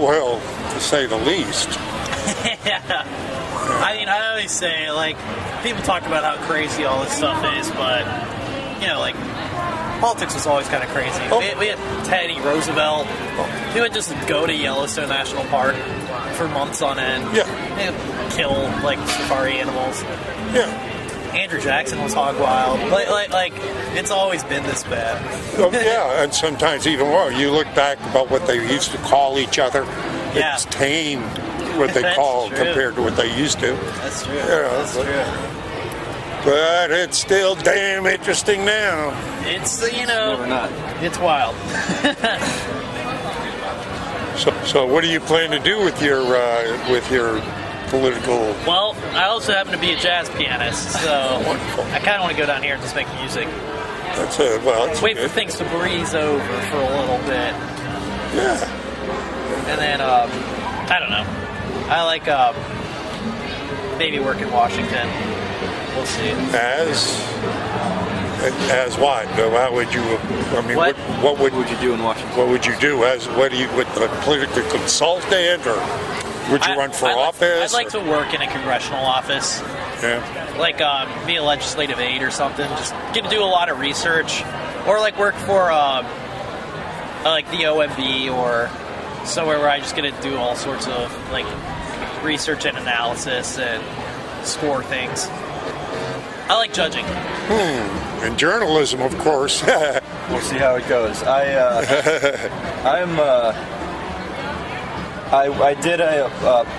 well, to say the least. Yeah. I mean, I always say, like, people talk about how crazy all this stuff is, but, you know, like, politics was always kind of crazy. We had Teddy Roosevelt. He would just go to Yellowstone National Park for months on end. Yeah. And kill, like, safari animals. Yeah. Andrew Jackson was hog wild. Like, it's always been this bad. Yeah, and sometimes even more. You look back about what they used to call each other. Yeah. It's tame, what they call compared to what they used to. That's true. That's true. But it's still damn interesting now. It's, you know, Never not. it's wild. So what do you plan to do with your political? Well, I also happen to be a jazz pianist, so I kind of want to go down here and just make music. That's Wait good. for things to breeze over for a little bit. Yeah. And then, I don't know. I like maybe work in Washington. We'll see. As what? How would you? I mean, what would you do in Washington? What would you do? With the political consultant, or would you run for office? I'd like to work in a congressional office. Yeah. Like be a legislative aide or something. Just get to do a lot of research, or like work for like the OMB or somewhere where I just get to do all sorts of like research and analysis and score things. I like judging. And journalism, of course. We'll see how it goes. I did a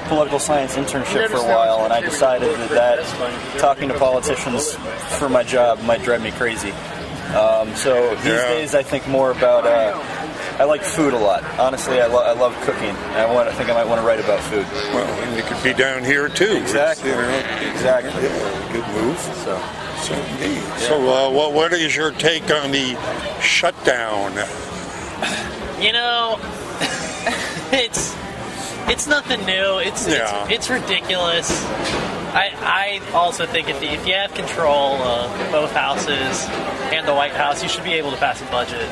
political science internship for a while, and I decided that talking to politicians for my job might drive me crazy. So these days, I think more about. I like food a lot. Honestly, I love cooking. I think I might want to write about food. Well, and you could be down here too. Exactly. Exactly. Yeah, good move. So indeed. Yeah. So, what is your take on the shutdown? You know, it's nothing new. It's ridiculous. I also think if you have control of both houses and the White House, you should be able to pass a budget.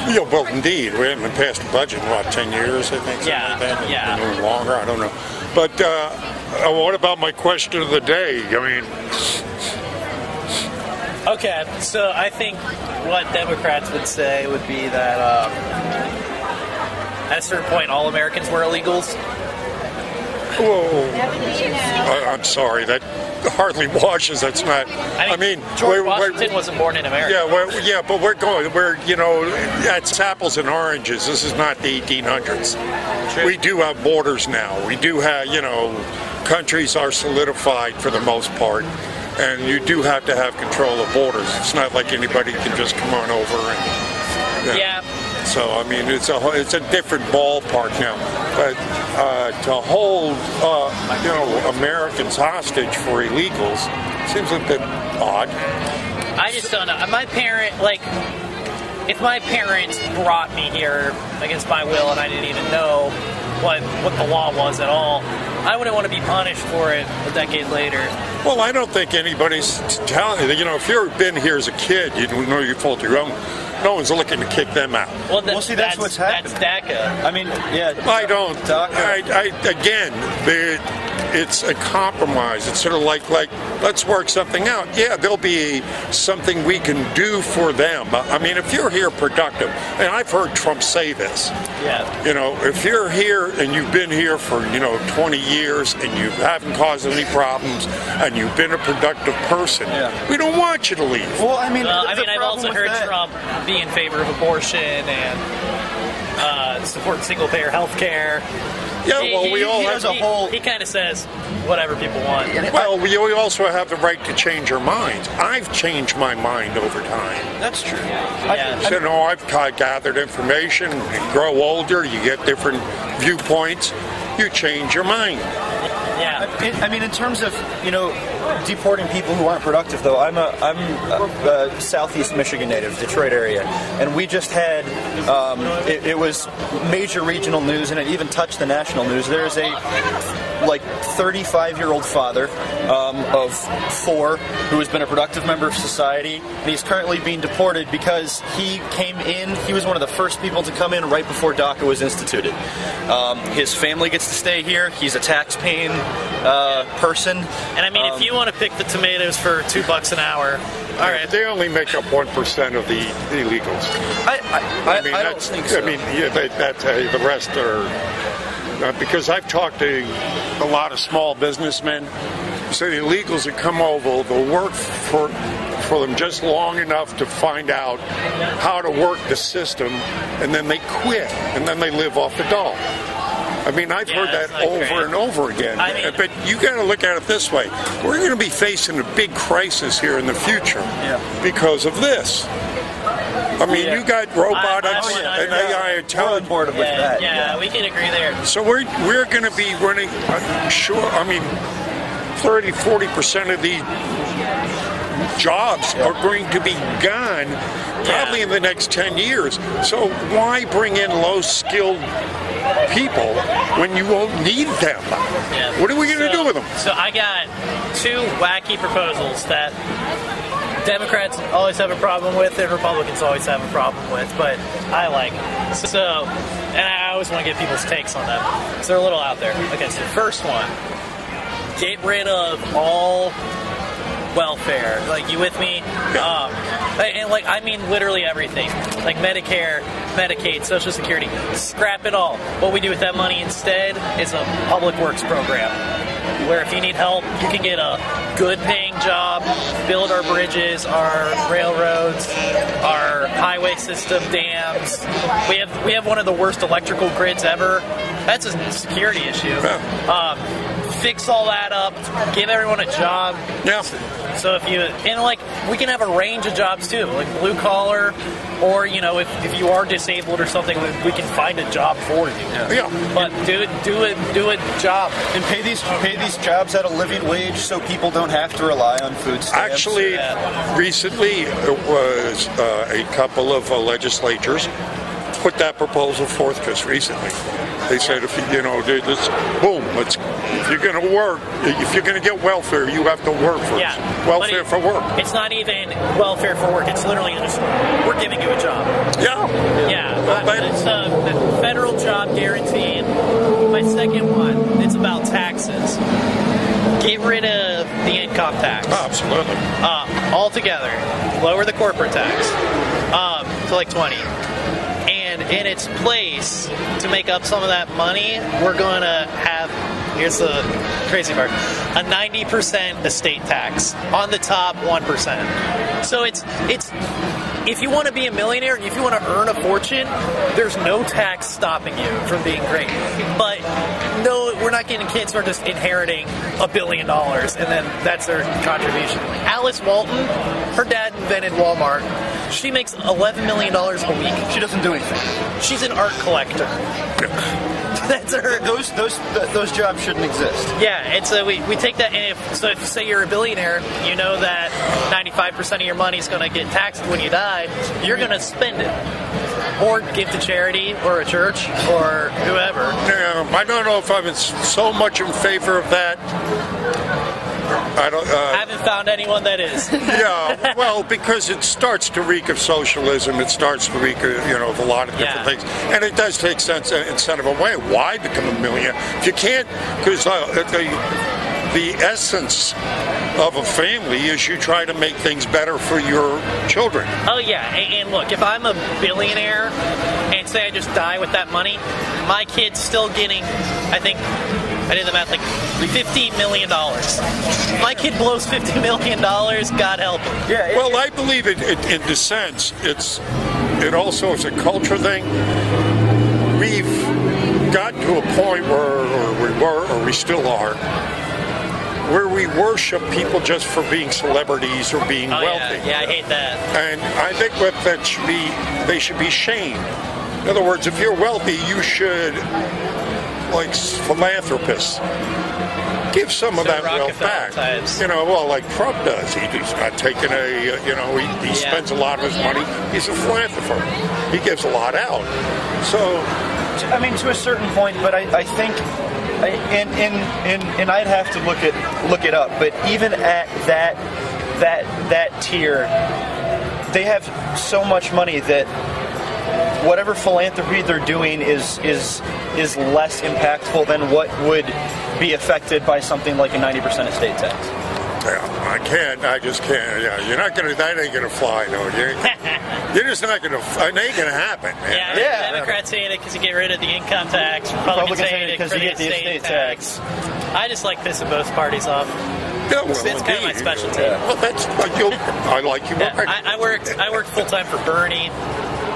Yeah, well, indeed. We haven't passed a budget in, 10 years, I think? Yeah, like that. yeah. A little longer, I don't know. But what about my question of the day? I mean... Okay, so I think what Democrats would say would be that at a certain point, all Americans were illegals. Whoa. I'm sorry, that hardly washes. That's not... I mean George Washington wasn't born in America. Yeah, but that's apples and oranges. This is not the 1800s. True. We do have borders now. We do have, countries are solidified for the most part. And you do have to have control of borders. It's not like anybody can just come on over and... Yeah. So, I mean, it's a different ballpark now. But to hold, Americans hostage for illegals seems a bit odd. I just don't know. If my parents brought me here against my will and I didn't even know what the law was at all, I wouldn't want to be punished for it a decade later. Well, I don't think anybody's telling you. If you've been here as a kid, you know you fault your own. No one's looking to kick them out. Well, see, that's what's happening. That's DACA. I mean, yeah. I don't. It's a compromise. It's sort of like let's work something out. Yeah, there'll be something we can do for them. I mean, if you're here productive, and I've heard Trump say this. Yeah. If you're here and you've been here for 20 years and you haven't caused any problems and you've been a productive person, we don't want you to leave. Well, I've also heard Trump be in favor of abortion and support single-payer health care. Yeah, we all have a whole. He kind of says whatever people want. Well, we also have the right to change our minds. I've changed my mind over time. That's true. I've gathered information. You grow older, you get different viewpoints. You change your mind. Yeah. I mean, in terms of deporting people who aren't productive, though, I'm a Southeast Michigan native, Detroit area, and we just had it was major regional news, and it even touched the national news. There's a like 35-year-old father of 4 who has been a productive member of society, and he's currently being deported because he came in. He was one of the first people to come in right before DACA was instituted. His family gets to stay here. He's a tax-paying person. And I mean, if you want to pick the tomatoes for $2 an hour, all right. They only make up 1% of the illegals. I don't think so. I mean, yeah, the rest are because I've talked to a lot of small businessmen. So the illegals that come over, they'll work for them just long enough to find out how to work the system, and then they quit, and then they live off the dole. I mean, I've heard that over and over again. But you got to look at it this way. We're going to be facing a big crisis here in the future because of this. I mean, you got robotics and AI intelligence. Yeah, we can agree there. So we're going to be running, I mean, 30-40% of these jobs are going to be gone probably in the next 10 years. So why bring in low-skilled people when you won't need them? What are we going to do with them? So I got 2 wacky proposals that Democrats always have a problem with and Republicans always have a problem with, but I like. So, and I always want to get people's takes on them. So they're a little out there. Okay, so first one, get rid of all welfare. Like, you with me? And like, I mean literally everything. Like Medicare, Medicaid, Social Security. Scrap it all. What we do with that money instead is a public works program, where if you need help, you can get a good paying job, build our bridges, our railroads, our highway system, dams. We have one of the worst electrical grids ever. That's a security issue. Fix all that up, give everyone a job. Yeah. So if you, and like, we can have a range of jobs too, like blue collar, or, you know, if you are disabled or something, we can find a job for you. Yeah. But do a job. And pay these jobs at a living wage so people don't have to rely on food stamps. Actually, recently it was a couple of legislatures put that proposal forth just recently. They said, if you're going to work, if you're going to get welfare, you have to work first. Yeah, welfare for work. It's not even welfare for work. It's literally just, we're giving you a job. It's a federal job guaranteed. My second one, it's about taxes. Get rid of the income tax. Absolutely. Altogether. Lower the corporate tax to like 20. And in its place, to make up some of that money, we're going to have, here's the crazy part, a 90% estate tax on the top 1%. So it's if you want to be a millionaire, if you want to earn a fortune, there's no tax stopping you from being great. But no, we're not getting kids who are just inheriting $1 billion and then that's their contribution. Alice Walton, her dad invented Walmart. She makes $11 million a week. She doesn't do anything. She's an art collector. That's her. Those jobs shouldn't exist. Yeah, it's we take that, and if say you're a billionaire, you know that 95% of your money is going to get taxed when you die. You're going to spend it, or give to charity, or a church, or whoever. Yeah, I don't know if I'm so much in favor of that. I haven't found anyone that is. Yeah, well, because it starts to reek of socialism. It starts to reek of a lot of different things. And it does take sense incentive away. Why become a millionaire? If you can't, because the essence of a family is you try to make things better for your children. Oh, yeah. And look, if I'm a billionaire and say I just die with that money, my kid's still getting, I think, I did the math, like $50 million. My kid blows $50 million, God help him. Yeah. Well, I believe it in the sense, it also is a culture thing. We've gotten to a point where we still are, where we worship people just for being celebrities or being wealthy. Yeah, I hate that. And I think they should be shamed. In other words, if you're wealthy, you should, like philanthropists, give some of that wealth back. Types. Like Trump does. He's not taking he spends a lot of his money. He's a philanthropist. He gives a lot out. So, I mean, to a certain point, but I think and I'd have to look it up, but even at that tier, they have so much money that whatever philanthropy they're doing is less impactful than what would be affected by something like a 90% estate tax. Yeah, I just can't. Yeah, you're not gonna. That ain't gonna fly. No, you're just not gonna. It ain't gonna happen. Man. Yeah, Democrats hate it because you get rid of the income tax. Republicans hate it because you get the estate tax. I just like pissing both parties off. Yeah, well, it's kind of my specialty. Yeah. Well, that's I like you. Yeah, I worked full time for Bernie.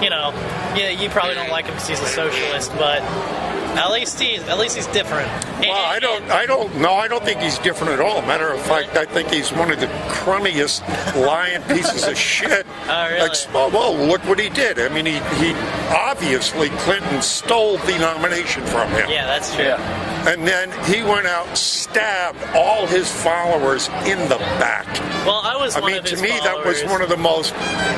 You know, yeah, you probably don't like him because he's a socialist, but at least he's different. Well, I don't think he's different at all. Matter of fact, I think he's one of the crummiest lying pieces of shit. Oh, really? Well, look what he did. I mean, he obviously Clinton stole the nomination from him. Yeah, that's true. Yeah. And then he went out, stabbed all his followers in the back. Well, I was one of his to me, followers. that was one of the most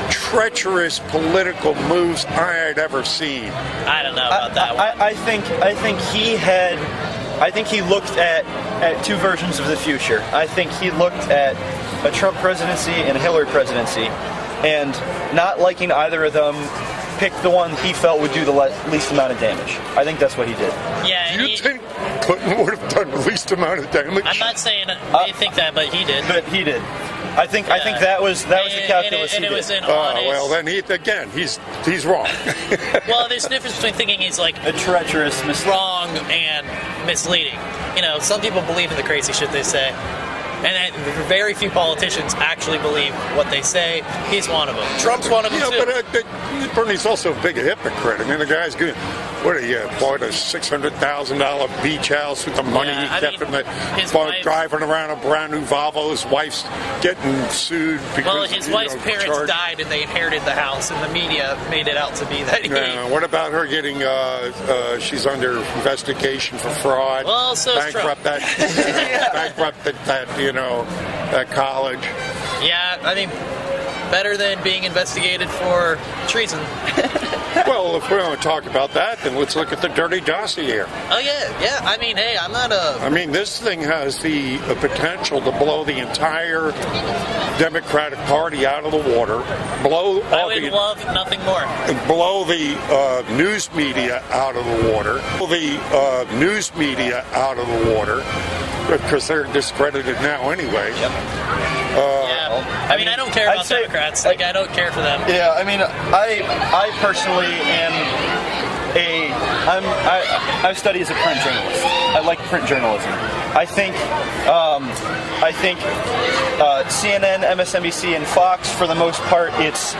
treacherous political moves I had ever seen. I don't know about that one. I think he looked at two versions of the future. I think he looked at a Trump presidency and a Hillary presidency, and not liking either of them, picked the one he felt would do the least amount of damage. I think that's what he did. Yeah. Do you think Clinton would have done the least amount of damage? I'm not saying they think that, but he did. But he did. I think that was the calculus. And it was an honest. Well, then he's wrong. Well, there's a difference between thinking he's like a treacherous, wrong and misleading. You know, some people believe in the crazy shit they say, and very few politicians actually believe what they say. He's one of them. Trump's one of them too. But Bernie's also a big hypocrite. I mean, the guy's good. What he bought a $600,000 beach house with the money he kept from driving around a brand new Volvo. His wife's getting sued because his wife's parents died and they inherited the house, and the media made it out to be that. What about her getting? She's under investigation for fraud. Well, so bankrupt that that college. Yeah, I mean, better than being investigated for treason. Well, if we want to talk about that, then let's look at the dirty dossier. Oh, yeah. I mean, hey, I'm not a... I mean, this thing has the potential to blow the entire Democratic Party out of the water. I would love nothing more. Blow the news media out of the water. Blow the news media out of the water. Because they're discredited now anyway. Yep. I mean, I don't care about Democrats. I don't care for them. Yeah, I mean, I personally am I study as a print journalist. I like print journalism. I think CNN, MSNBC, and Fox, for the most part, it's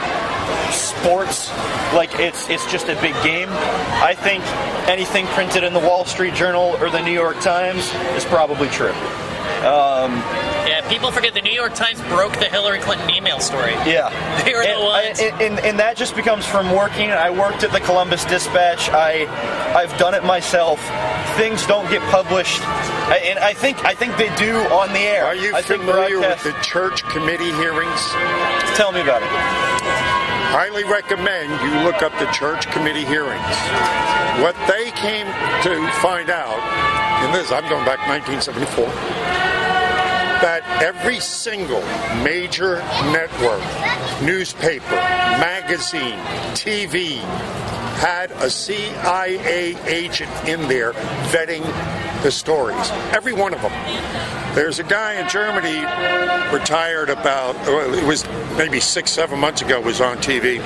sports. Like it's just a big game. I think anything printed in the Wall Street Journal or the New York Times is probably true. People forget the New York Times broke the Hillary Clinton email story. Yeah. They were the ones. And that just becomes from working. I worked at the Columbus Dispatch. I've done it myself. Things don't get published. And I think they do on the air. Are you familiar with the church committee hearings? Tell me about it. Highly recommend you look up the church committee hearings. What they came to find out, and this, I'm going back 1974, that every single major network, newspaper, magazine, TV, had a CIA agent in there vetting the stories. Every one of them. There's a guy in Germany, retired it was maybe 6-7 months ago, was on TV,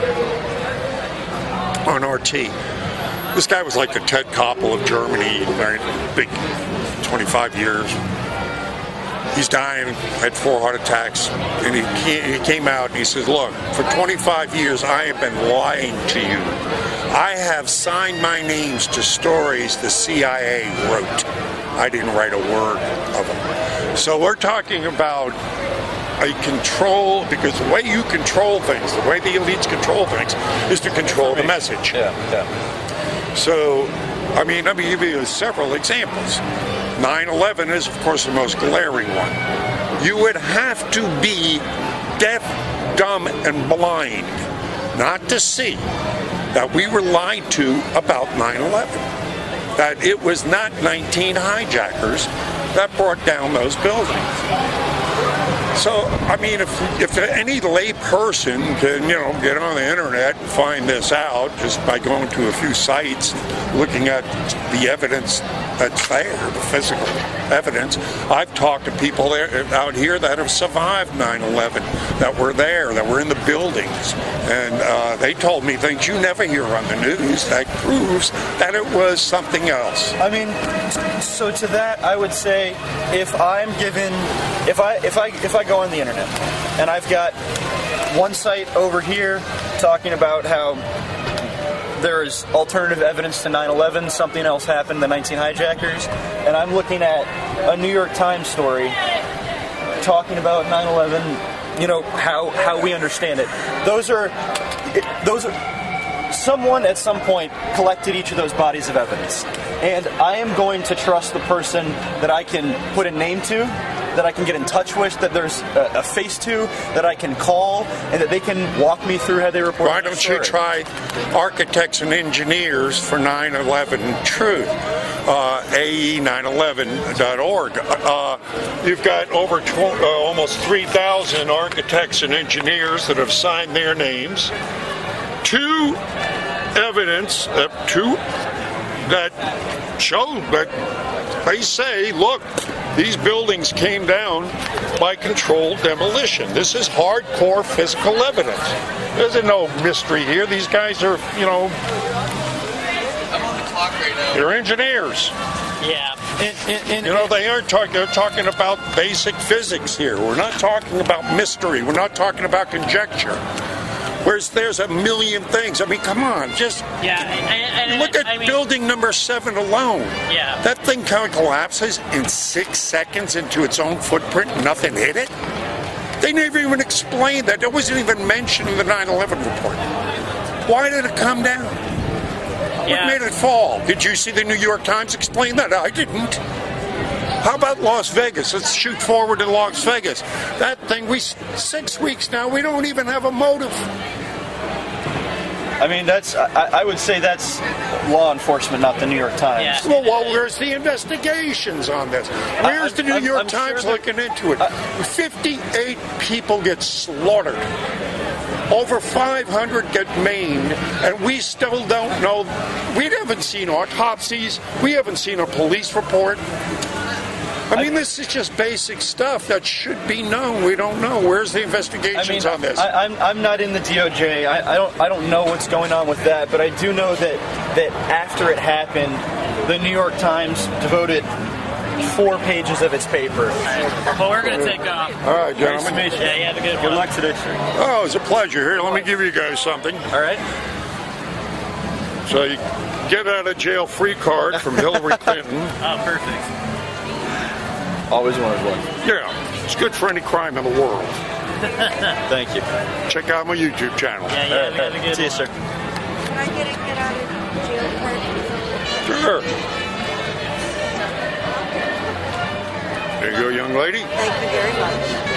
on RT. This guy was like the Ted Koppel of Germany, big, 25 years. He's dying, had 4 heart attacks, and he came out and he says, look, for 25 years I have been lying to you. I have signed my names to stories the CIA wrote. I didn't write a word of them. So we're talking about a control, because the way you control things, the way the elites control things, is to control the message. Yeah. So, I mean, let me give you several examples. 9/11 is, of course, the most glaring one. You would have to be deaf, dumb, and blind not to see that we were lied to about 9/11. that it was not 19 hijackers that brought down those buildings. So, I mean, if any lay person can, get on the internet and find this out just by going to a few sites, looking at the evidence that's there, the physical evidence. I've talked to people there out here that have survived 9/11, that were there, that were in the buildings, and they told me things you never hear on the news that proves that it was something else. I mean, so to that, I would say if I go on the internet and I've got one site over here talking about how there's alternative evidence to 9/11, something else happened, the 19 hijackers, and I'm looking at a New York Times story talking about 9/11, how we understand it. Those are someone at some point collected each of those bodies of evidence, and I am going to trust the person that I can put a name to, that I can get in touch with, that there's a face to, that I can call, and that they can walk me through how they report. Why don't you try Architects and Engineers for 9/11 Truth, AE911.org. You've got over almost 3,000 architects and engineers that have signed their names to evidence, that show that they say, look, these buildings came down by controlled demolition. This is hardcore physical evidence. There's no mystery here. These guys are, I'm on the clock right now. they're engineers. Yeah. They aren't talking, they're talking about basic physics here. We're not talking about mystery. We're not talking about conjecture. Whereas there's a million things. I mean, come on, just look at building number 7 alone. Yeah. That thing kind of collapses in 6 seconds into its own footprint. Nothing hit it. They never even explained that. It wasn't even mentioned in the 9/11 report. Why did it come down? What made it fall? Did you see the New York Times explain that? I didn't. How about Las Vegas? Let's shoot forward to Las Vegas. That thing, 6 weeks now, we don't even have a motive. I mean, I would say that's law enforcement, not the New York Times. Yeah. Well, where's the investigations on this? Where's the New York Times looking into it? 58 people get slaughtered. Over 500 get maimed, and we still don't know. We haven't seen autopsies. We haven't seen a police report. I mean, this is just basic stuff that should be known. We don't know. Where's the investigations on this? I'm not in the DOJ. I don't know what's going on with that, but I do know that after it happened, the New York Times devoted 4 pages of its paper. Well, we're going to take off. All right, gentlemen. Nice to meet you. Yeah, you have a good one. Good luck today, sir. Oh, it's a pleasure. Here, let me give you guys something. All right. So you get out of jail free card from Hillary Clinton. Oh, perfect. Always wanted one. Yeah, it's good for any crime in the world. Thank you. Check out my YouTube channel. Yeah, have a good See you, one. sir. Can I get a get out of jail card? Sure. There you go, young lady. Thank you very much.